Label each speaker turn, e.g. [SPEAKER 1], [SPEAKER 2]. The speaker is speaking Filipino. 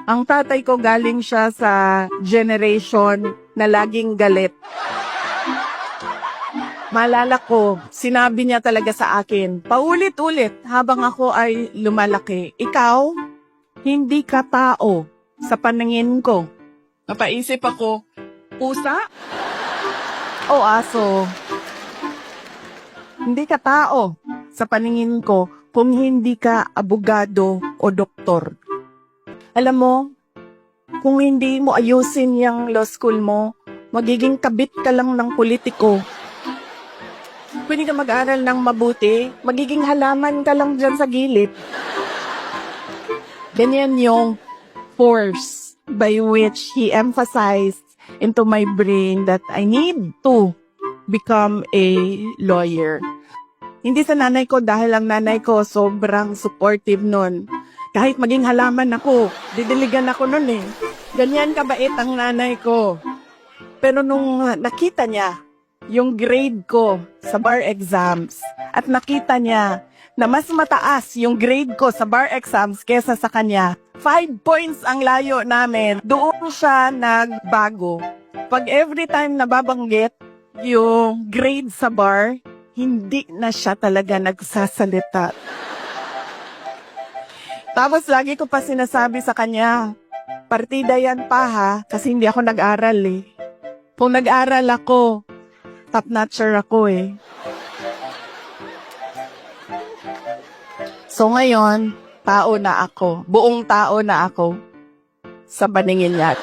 [SPEAKER 1] Ang tatay ko galing siya sa generation na laging galit. Maalala ko, sinabi niya talaga sa akin, paulit-ulit habang ako ay lumalaki, ikaw, hindi ka tao sa paningin ko. Napaisip ako, pusa o aso? Hindi ka tao sa paningin ko kung hindi ka abogado o doktor. Alam mo, kung hindi mo ayusin yung law school mo, magiging kabit ka lang ng politiko. Pwede ka mag-aral ng mabuti, magiging halaman ka lang dyan sa gilid. Ganyan yung force by which he emphasized into my brain that I need to become a lawyer. Hindi sa nanay ko dahil ang nanay ko sobrang supportive nun. Kahit maging halaman ako, didiligan ako nun eh. Ganyan kabait ang nanay ko. Pero nung nakita niya yung grade ko sa bar exams at nakita niya na mas mataas yung grade ko sa bar exams kesa sa kanya, 5 points ang layo namin, doon siya nagbago. Pag every time nababanggit yung grade sa bar, hindi na siya talaga nagsasalita. Tapos lagi ko pa sinasabi sa kanya, partida yan pa ha, kasi hindi ako nag-aral eh. Kung nag-aral ako, top-notcher ako eh. So ngayon, tao na ako, buong tao na ako sa paningin niya.